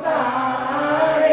तारे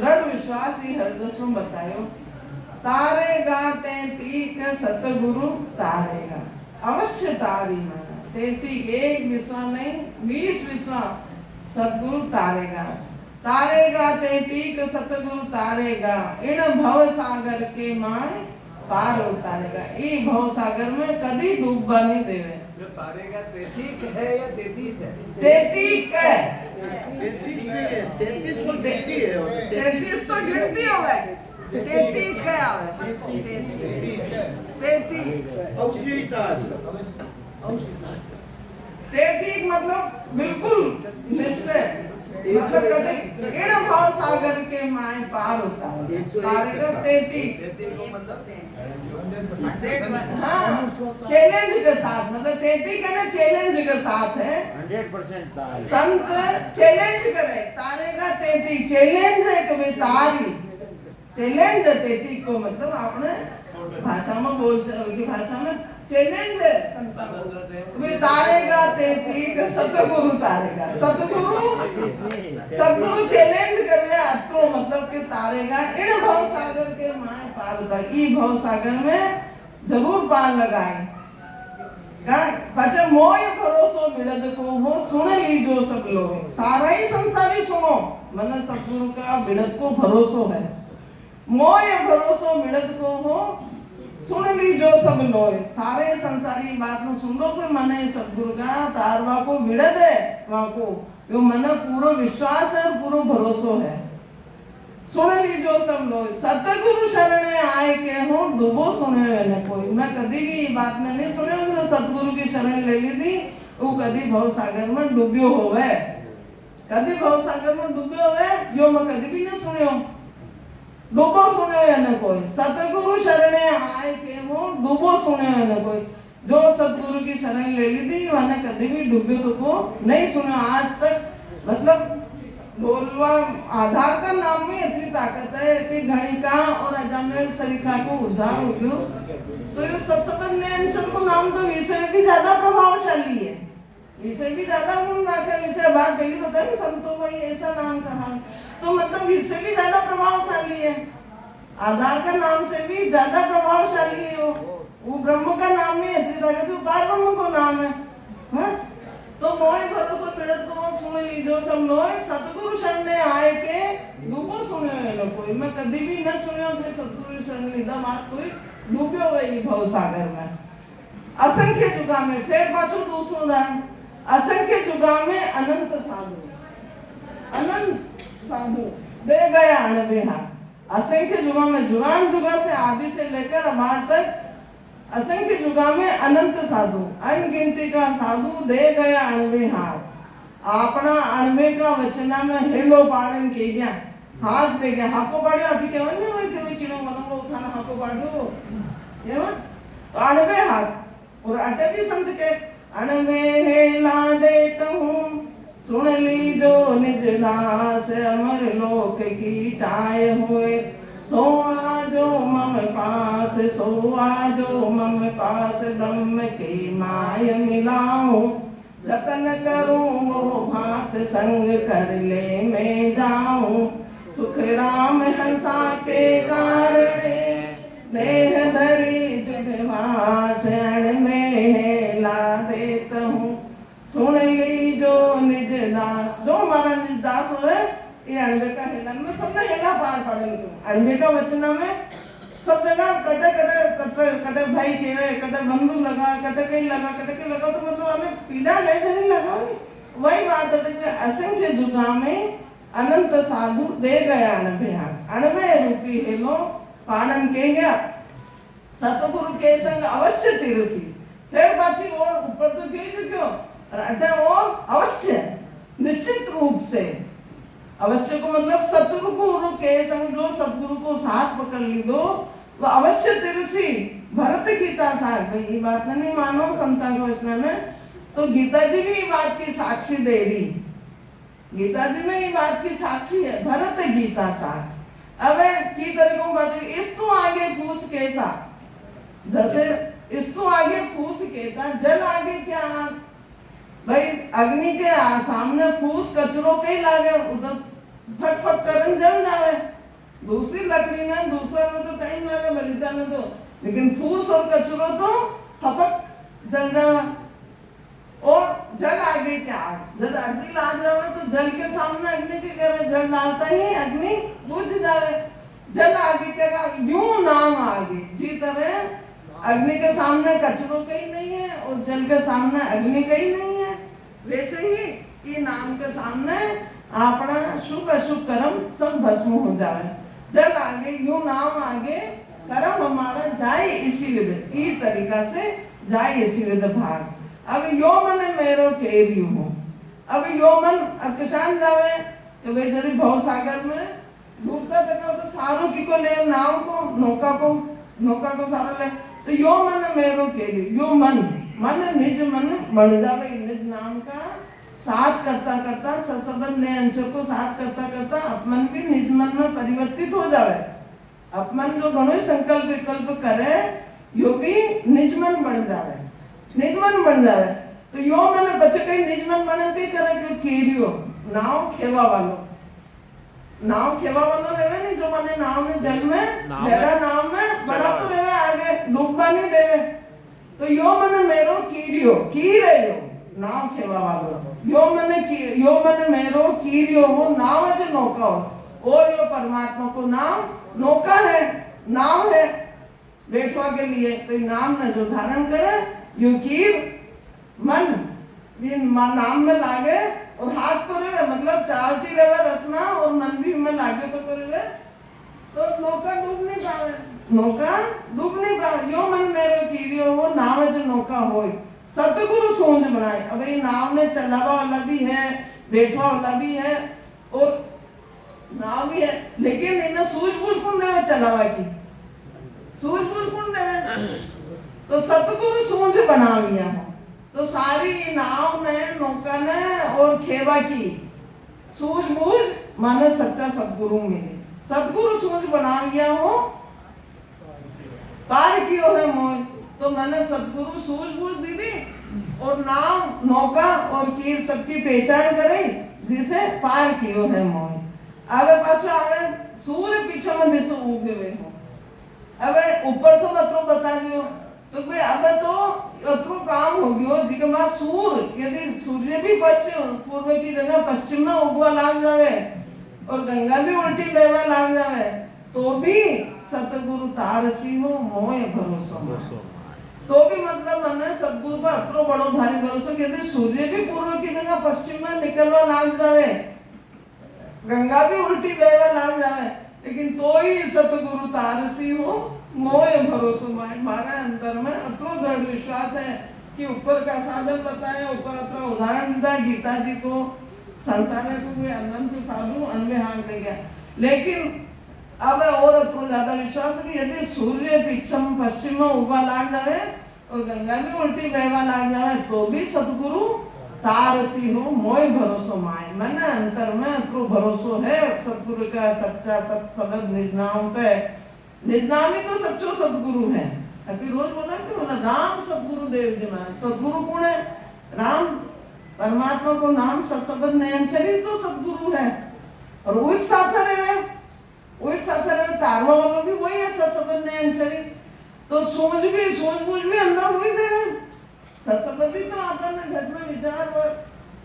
दृढ़ विश्वास ही हरदसो बतायो तारेगा ते तीक सतगुरु तारेगा अवश्य तारी माना तेती एक विश्वास नहीं 20 विश्वास सतगुरु तारेगा तारेगा तेतीक सतगुरु तारेगा इन भव सागर के माय पार उतारेगा ई भव सागर में कभी डूबा नहीं देवे। जो तारेगा 33 है या 33 है? 33 है। 33 नहीं है, 33 को गिनती है। 33 तो गिनती होवे। 33 क्या होवे? 33 औषधि तारी। 33 मतलब बिल्कुल निश्चय मतलब कभी इन भाव सागर के माय पार होता है। तारेगा 33 को मतलब हाँ चैलेंज के साथ मतलब 33 का ना चैलेंज के साथ है 100% संत चैलेंज करे तारेगा 33 चैलेंज है कभी तारी चैलेंज 33 को मतलब आपने भाषा में बोल की भाषा में चैलेंज है संत कभी तारेगा 33 सतगुरु तारेगा सतगुरु चैलेंज कर रहे अत्रो मतलब कि तारेगा इन भव सागर के माय पार होता ई भव सागर में जरूर पार लगाए पचे मोय भरोसो मिलद को हो सुन लीजो सब लोग सारा ही संसारी सुनो मन सतगुरु का बिड़द को भरोसो है मोय भरोसो मिलद को हो सुन लीजो सब लोग सारे संसारी बात में सुन लो कोई मन सतगुरु का तारवा को बिड़द है वहां को यो मन पूरा विश्वास है पूरा भरोसो है सुन लीजो सब लोग सतगुरु शरणे आए के हो डूबो सुने न कोई मैं कभी भी ये बात में नहीं सुने तो सतगुरु की शरण ले ली थी वो कभी भव सागर में डूबियो होवे कभी भव सागर में डूबियो होवे यो मैं कभी भी नहीं सुनियो डूबो सुने न कोई सतगुरु शरणे आए के हो डूबो सुने न कोई जो सतगुरु की शरण ले ली थी मैंने कभी भी डूबे तो को नहीं सुना आज तक मतलब बोलवा आधार का नाम में इतनी ताकत है कि घड़ी का और अजमेर सरीखा को उद्धार हो गयो तो ये सत्संग ने सबको नाम तो विषय भी ज्यादा प्रभावशाली है विषय भी ज्यादा गुण रखा है विषय बात पहले बताइए संतों भाई ऐसा नाम कहा तो मतलब विषय भी ज्यादा प्रभावशाली है आधार का नाम से भी ज्यादा प्रभावशाली है वो ब्रह्म का नाम में इतनी ताकत है बार ब्रह्म को नाम है हाँ? तो मोय भरोसो पीड़ित को सुन लीजो सब लोग सतगुरु शरण आए के डूबो सुने लो कोई मैं कभी भी न सुनियो कि सतगुरु शरण लीधा मात कोई डूबियो वही भव सागर में असंख्य जुगा में फिर पाछो दूसरो उदाहरण असंख्य जुगा में अनंत साधु दे गया अणबेहा असंख्य जुगा में जुगान जुगा से आदि से लेकर अबार तक असंख्य जुगा में अनंत साधु अनगिनती का साधु दे गया अणबे हाथ अपना अणबे का वचना में हेलो पाड़न के गया हाथ दे गया हाको पाड़ियो अभी केवन ने वही थे किलो मनो को उठाना हाको पाड़ियो ये तो अणबे हाथ और अटकी संत के अणबे हेला देता हूँ सुन लीजो निज दास अमर लोक की चाय हुए सो आजो मम पास सो आजो मम पास ब्रह्म की माय मिलाऊं जतन करूं वो भात संग कर ले मैं जाऊं सुख राम हंसा के कारणे देह धरी जुगवास अण में ला देता हूँ सुन लीजो निज दास जो हमारा निज दास हो ये अणबे का हेला में सबने हेला पार पाड़े अणबे का वचना में सब जगह कटे भाई केवे कटे बंधु लगा कटे कहीं लगा कटे के लगा तो मतलब हमें पीड़ा वैसे नहीं लगा वही बात है कि असंख्य जुगा में अनंत साधु दे गया अणबे हाथ अणबे रूपी हेलो पाड़न के गया सतगुरु के संग अवश्य तिरसी फिर बाची और ऊपर तो क्यों और अड्डा और अवश्य अवश्य को मतलब सतगुरु के संग जो सतगुरु को साथ पकड़ ली दो वो अवश्य तिरसी भरत गीता साथ। भाई ये बात नहीं मानो संता के वचन ने, तो गीता जी भी ये बात की साक्षी दे रही, गीता जी में ये बात की साक्षी है, भरत गीता साथ। अब की तरह को बात इस तो आगे फूस कैसा, जैसे इस तो आगे फूस कहता जल आगे क्या, भाई अग्नि के सामने फूस कचरों के ही लागे, उधर फक फक करन जल जावे, दूसरी लकड़ी में दूसरा में तो टाइम लगे बलिदा में तो, लेकिन फूस और कचरों तो हपक जल जावे। और जल आगे क्या, जब अग्नि लाग जावे तो जल के सामने अग्नि के करे जल डालता ही अग्नि बुझ जावे। जल आगे क्या, यूं नाम आगे, जी तरह अग्नि के सामने कचरों का ही नहीं है और जल के सामने अग्नि का ही नहीं है, वैसे ही ये नाम के सामने अपना शुभ अशुभ कर्म सब भस्म हो जावे। जल आगे यूं नाम आगे, कर्म हमारा जाए इसी विध, ई तरीका से जाए इसी विध भाग। अब यो मन मेरो केरियो हो, अब यो मन अब किसान जावे तो भाई जरी भव सागर में डूबता तक तो सारो की को ले नाव को नौका को सारो ले, तो यो मन मेरो केरियो, यो मन निज मन बन जावे, निज नाम का साथ करता करता ससबन ने अंशों को साथ करता करता अपमन भी निज मन में परिवर्तित हो जावे। अपमन जो घणो संकल्प विकल्प करे यो भी निज मन बन जावे, निज मन बन जावे। तो यो मन बचे कई निज मन बने ते करे जो केरियो नाव खेवा वालो, नाव खेवा वालो रेवे नहीं, जो माने नाव ने जल में बेड़ा नाव में बड़ा तो रेवे आगे डूबा नहीं देवे। तो यो मन मेरो कीरियो, की रहियो नाव खेवा वालो, यो मन मेरो कीरियो वो नाव जो नौका हो, और यो परमात्मा को नाम नौका है, नाव है बैठवा के लिए। तो नाम ने जो धारण करे यो कीर मन नाम में लागे और हाथ तो रहे मतलब चालती रहे रसना और मन भी में लागे तो करे तो नौका डूब नहीं पावे, नौका डूब नहीं पावे। यो मन मेरो कीरियो वो नाव जो नौका होए, सतगुरु सोंज बनाए। अब ये नाव ने चलावा वाला भी है, बैठवा वाला भी है और नाव भी है, लेकिन इन्हें सूझबूझ कौन देवे चलावा की, सूझबूझ कौन देवे, तो सतगुरु सोंज बनाविया हो। तो सारी नाव ने नौका ने और खेवा की सूझबूझ माने सच्चा सतगुरु मिले, सतगुरु सोंज बनाविया हो पार कियो है मोय। तो मैंने सतगुरु सूझबूझ दीदी और नाव नौका और कीर सबकी पहचान करे जिसे पार कियो है मोय। आगे पाछा आगे सूर्य पीछे में दिसो उगे हुए हो, अब ऊपर से अत्रो बता दियो तो भाई अब तो अत्रो काम हो गयो जिके बाद सूर्य यदि सूर्य भी पश्चिम पूर्व की जगह पश्चिम में उगवा लाग जावे और गंगा भी उल्टी बहवा लाग जावे तो भी सतगुरु तारसी हो मोय भरोसो। तो भी मतलब मैंने सतगुरु पर अत्रो बड़ो भारी भरोसा कि यदि सूर्य भी पूर्व की जगह पश्चिम में निकलवा लाग जावे, गंगा भी उल्टी बहवा लाग जावे, लेकिन तो ही सतगुरु तारसी हो मोय भरोसो। हमारे अंतर में अत्रो दृढ़ विश्वास है कि ऊपर का साधन बताया, ऊपर अत्रो उदाहरण दिया गीता जी को, संसार को कोई अनंत साधु अनवे हाथ ले गया, लेकिन अब और अत्रो ज्यादा विश्वास है कि यदि सूर्य पश्चिम में उगवा लाग जावे और गंगा भी उल्टी बहवा लाग जावे तो भी सतगुरु तारसी हो मोय भरोसो माय। मैंने अंतर में अत्रो भरोसो है सतगुरु का सच्चा शब्द निजनाम पे, निजनामी तो सच्चो सतगुरु है। अभी रोज बोला कि बोला राम सतगुरु देव जी महाराज, सतगुरु कौन है, राम परमात्मा को नाम सशब्द नयनचरी तो सतगुरु है और उस साथ रहे तारवा वालों भी वही है सशब्द नयनचरी। तो सूझबूझ भी अंदर हुई देवे, सशब्द भी तो आपने घट में विचार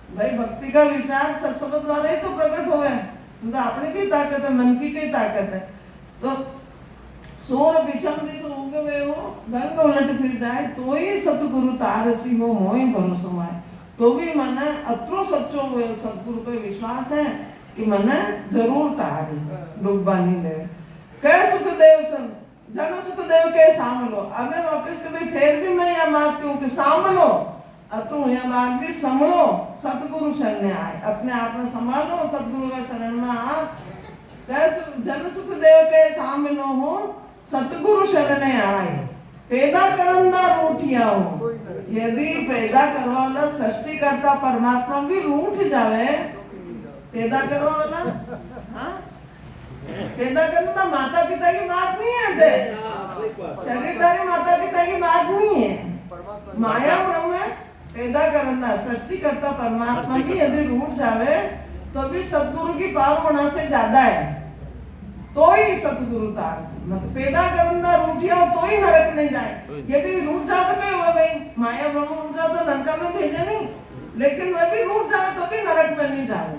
भाई भक्ति का विचार सशब्द वाला ही तो प्रकट हुआ है, तो अपने की ताकत है, मन की ताकत है। तो सोर बिछम दिस उगे हुए हो गंग उलट फिर जाए तो ही सतगुरु तारसी हो मोय भरोसो माय। तो भी मने अत्रो सच्चो सतगुरु पे विश्वास है कि मने जरूर तारी डूबा नहीं दे। कह सुखदेव सन जन सुखदेव के सामलो, हमें वापस कभी फिर भी मैं यह बात कहूं कि सामलो अतु यह बात भी संभलो सतगुरु शरण आए, अपने आप में संभालो, सतगुरु का शरण में आ। जन सुख देव के सामिलो हो, सतगुरु शरण आए, पैदा करंदा रूठिया हो। यदि पैदा करवा वाला सृष्टि करता परमात्मा भी रूठ जावे, पैदा करवा वाला, हाँ पैदा करना माता पिता की बात नहीं है बेटे, शरीरधारी माता पिता की बात नहीं है। माया ब्रह्म है, पैदा करना सृष्टि करता परमात्मा भी यदि रूठ जावे तो भी सतगुरु की पावना से ज्यादा है, तो ही सतगुरु तार से मतलब पैदा करना रूठिया हो तो ही नरक नहीं जाए। यदि रूठ जाए तो क्या हुआ भाई, माया ब्रह्म रूठ जाए तो लंका में भेजे नहीं, लेकिन वह भी रूठ जाए तो भी नरक में नहीं जाए।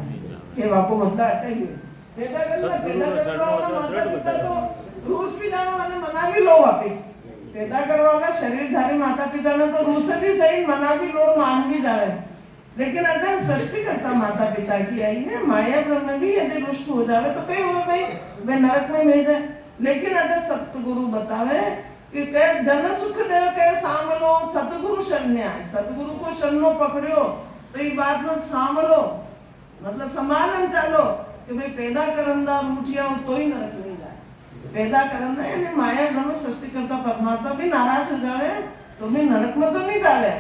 के बापू मतलब अटक पैदा करना माता पिता तो रूस भी जाओ मैंने मना भी लो वापिस, पैदा करवाना शरीरधारी माता पिता ने तो रूस भी सही मना भी लो, मान भी जाए, लेकिन अगर सृष्टि करता माता पिता की आई है, माया ब्रह्म भी यदि रुष्ट हो जावे तो कहीं हुआ भाई वे नरक में भेजे। लेकिन अगर सतगुरु बतावे कि जन सुख देव के सामलो सतगुरु शरण आए, सतगुरु को शरणों पकड़ो तो ये बात में सामलो मतलब संभालन चालो कि भाई पैदा करंदा रूठिया हो तो ही नरक नहीं जाए। पैदा करंदा यानी माया ब्रह्म सृष्टि करता परमात्मा भी नाराज हो जावे तो भी नरक में तो नहीं जावे,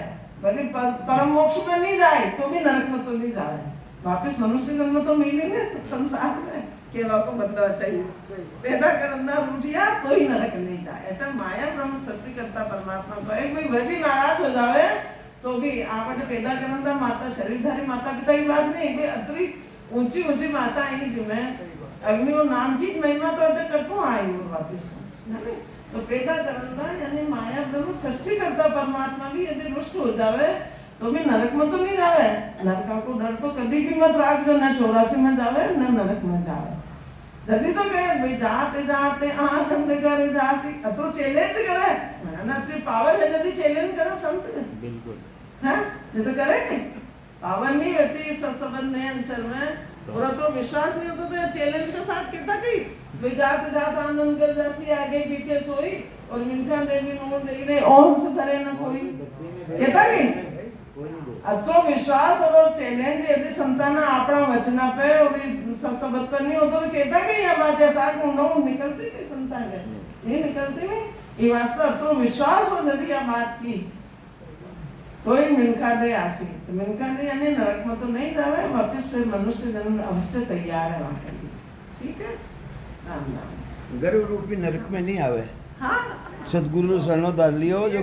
भले परम मोक्ष में नहीं जाए तो भी नरक में तो नहीं जाए, वापिस मनुष्य जन्म तो मिलेंगे संसार में। केवा को मतलब अटैया पैदा करना रूठिया तो ही नरक नहीं जाए। अटल माया ब्रह्म सृष्टि करता परमात्मा कहे कोई वह भी नाराज हो जावे तो भी आपने पैदा करना माता शरीरधारी माता पिता की बात नहीं, कोई अतरी ऊंची ऊंची माता आई जिनमें अग्नि और नाम की महिमा तो अटक कटू आई और वापिस तो पैदा करना यानी माया ब्रह्म सृष्टि करता परमात्मा भी यदि रुष्ट हो जावे तो भी नरक में तो नहीं जावे। नरक को डर तो कभी भी मत राख दो, न 84 में जावे न नरक में जावे। जल्दी तो कहे भाई जाते जाते आनंद करे जासी अतो चैलेंज करे ना अतरी पावर है, यदि चैलेंज करे संत बिल्कुल हैं ये तो करेंगे, पावर नहीं रहती संबंध नहीं अंचल में और तो विश्वास नहीं होता तो ये चैलेंज के साथ कितना कही भाई जाते जाते आनंद कर जासी आगे पीछे सोई और मिनका देवी नोट नहीं रहे और से करे ना कोई कहता नहीं अतो विश्वास और चैलेंज यदि संतान अपना वचना पे और सबद पर नहीं होता तो कहता कि ये बात ऐसा ढूंढो निकलती नहीं संतान है नहीं निकलती नहीं ये वास्ते अतो विश्वास हो यदि ये बात की तो ही मिनका दे आसी, तो मिनका दे यानी नरक में तो नहीं जावे, वापिस फिर मनुष्य जन्म अवश्य तैयार है वहाँ के लिए। ठीक है, राम राम। गर्भ रूपी नरक में नहीं आवे। हाँ सतगुरु शरणो दार लियो जो